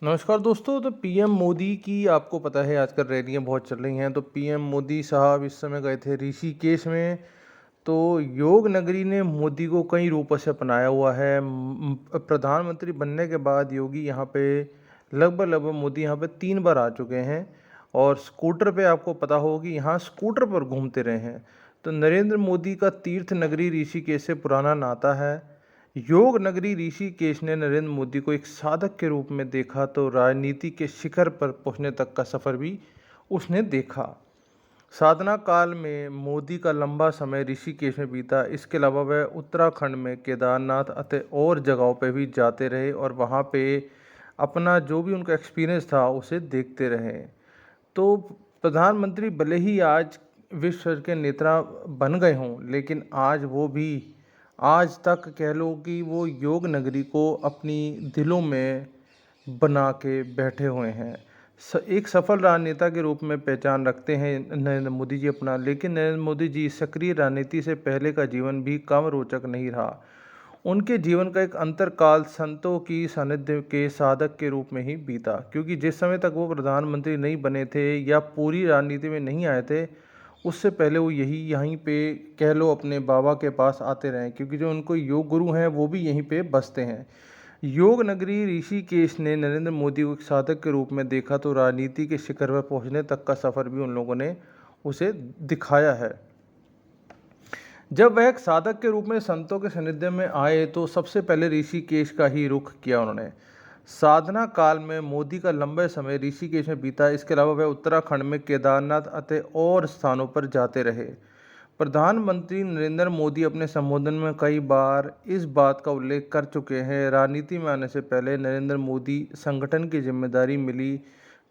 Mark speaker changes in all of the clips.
Speaker 1: नमस्कार दोस्तों। तो पीएम मोदी की आपको पता है आजकल रैलियां बहुत चल रही हैं। तो पीएम मोदी साहब इस समय गए थे ऋषिकेश में। तो योग नगरी ने मोदी को कई रूपों से अपनाया हुआ है। प्रधानमंत्री बनने के बाद योगी यहाँ पे लगभग मोदी यहाँ पे 3 बार आ चुके हैं। और स्कूटर पे आपको पता होगा कि यहाँ स्कूटर पर घूमते रहे हैं। तो नरेंद्र मोदी का तीर्थ नगरी ऋषिकेश से पुराना नाता है। योग नगरी ऋषिकेश ने नरेंद्र मोदी को एक साधक के रूप में देखा, तो राजनीति के शिखर पर पहुंचने तक का सफर भी उसने देखा। साधना काल में मोदी का लंबा समय ऋषिकेश में बीता। इसके अलावा वह उत्तराखंड में केदारनाथ और जगहों पे भी जाते रहे और वहाँ पे अपना जो भी उनका एक्सपीरियंस था उसे देखते रहे। तो प्रधानमंत्री भले ही आज विश्व के नेता बन गए हों, लेकिन आज तक कह लो कि वो योग नगरी को अपनी दिलों में बना के बैठे हुए हैं। एक सफल राजनेता के रूप में पहचान रखते हैं नरेंद्र मोदी जी अपना। लेकिन नरेंद्र मोदी जी सक्रिय राजनीति से पहले का जीवन भी कम रोचक नहीं रहा। उनके जीवन का एक अंतरकाल संतों की सानिध्य के साधक के रूप में ही बीता, क्योंकि जिस समय तक वो प्रधानमंत्री नहीं बने थे या पूरी राजनीति में नहीं आए थे, उससे पहले वो यहीं पे कह लो अपने बाबा के पास आते रहे, क्योंकि जो उनको योग गुरु हैं वो भी यहीं पे बसते हैं। योग नगरी ऋषिकेश ने नरेंद्र मोदी को एक साधक के रूप में देखा, तो राजनीति के शिखर पर पहुंचने तक का सफर भी उन लोगों ने उसे दिखाया है। जब वह एक साधक के रूप में संतों के सानिध्य में आए तो सबसे पहले ऋषिकेश का ही रुख किया उन्होंने। साधना काल में मोदी का लंबे समय ऋषिकेश में बीता। इसके अलावा वह उत्तराखंड में केदारनाथ और स्थानों पर जाते रहे। प्रधानमंत्री नरेंद्र मोदी अपने संबोधन में कई बार इस बात का उल्लेख कर चुके हैं। राजनीति में आने से पहले नरेंद्र मोदी संगठन की जिम्मेदारी मिली,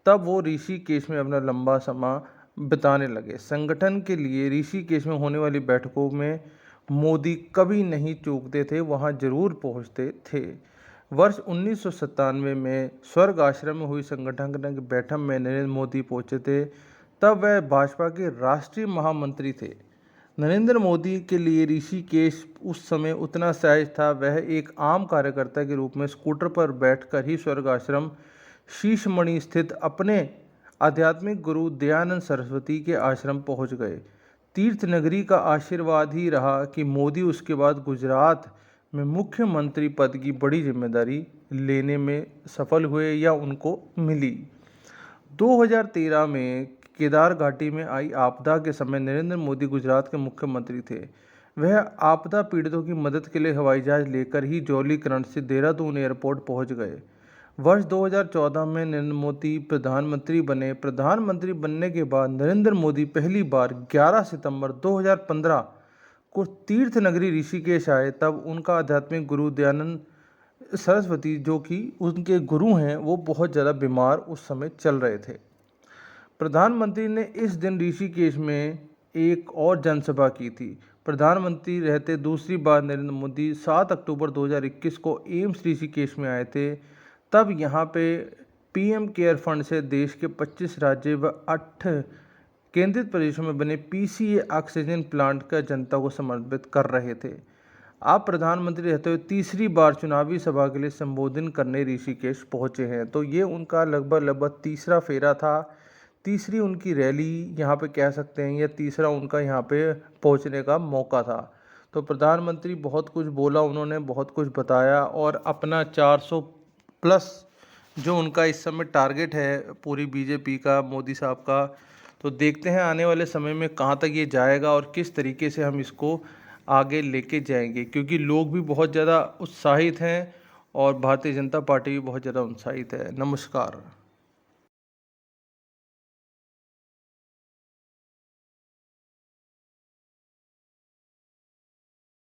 Speaker 1: तब वो ऋषिकेश में अपना लंबा समय बिताने लगे। संगठन के लिए ऋषिकेश में होने वाली बैठकों में मोदी कभी नहीं चूकते थे, वहां जरूर पहुंचते थे। वर्ष 1997 में स्वर्ग आश्रम में हुई संगठन की बैठक में नरेंद्र मोदी पहुंचे थे। तब वह भाजपा के राष्ट्रीय महामंत्री थे। नरेंद्र मोदी के लिए ऋषिकेश उस समय उतना सहज था। वह एक आम कार्यकर्ता के रूप में स्कूटर पर बैठकर ही स्वर्ग आश्रम शीशमणि स्थित अपने आध्यात्मिक गुरु दयानंद सरस्वती के आश्रम पहुंच गए। तीर्थ नगरी का आशीर्वाद ही रहा कि मोदी उसके बाद गुजरात में मुख्यमंत्री पद की बड़ी जिम्मेदारी लेने में सफल हुए या उनको मिली। 2013 में केदार घाटी में आई आपदा के समय नरेंद्र मोदी गुजरात के मुख्यमंत्री थे। वह आपदा पीड़ितों की मदद के लिए हवाई जहाज लेकर ही जौलीकरण से देहरादून एयरपोर्ट पहुंच गए। वर्ष 2014 में नरेंद्र मोदी प्रधानमंत्री बने। प्रधानमंत्री बनने के बाद नरेंद्र मोदी पहली बार 11 सितंबर 2015 को तीर्थ नगरी ऋषिकेश आए। तब उनका आध्यात्मिक गुरु दयानंद सरस्वती, जो कि उनके गुरु हैं, वो बहुत ज़्यादा बीमार उस समय चल रहे थे। प्रधानमंत्री ने इस दिन ऋषिकेश में एक और जनसभा की थी। प्रधानमंत्री रहते दूसरी बार नरेंद्र मोदी 7 अक्टूबर 2021 को एम्स ऋषिकेश में आए थे। तब यहाँ पे पीएम केयर फंड से देश के 25 राज्य व 8 केंद्रित प्रदेशों में बने पीसीए ऑक्सीजन प्लांट का जनता को समर्पित कर रहे थे। आप प्रधानमंत्री रहते हुए तीसरी बार चुनावी सभा के लिए संबोधन करने ऋषिकेश पहुंचे हैं। तो ये उनका लगभग तीसरा फेरा था, तीसरी उनकी रैली यहाँ पे कह सकते हैं, या तीसरा उनका यहाँ पे पहुँचने का मौका था। तो प्रधानमंत्री बहुत कुछ बोला, उन्होंने बहुत कुछ बताया और अपना 400 प्लस जो उनका इस समय टारगेट है पूरी बीजेपी का, मोदी साहब का, तो देखते हैं आने वाले समय में कहाँ तक ये जाएगा और किस तरीके से हम इसको आगे लेके जाएंगे, क्योंकि लोग भी बहुत ज़्यादा उत्साहित हैं और भारतीय जनता पार्टी भी बहुत ज़्यादा उत्साहित है। नमस्कार।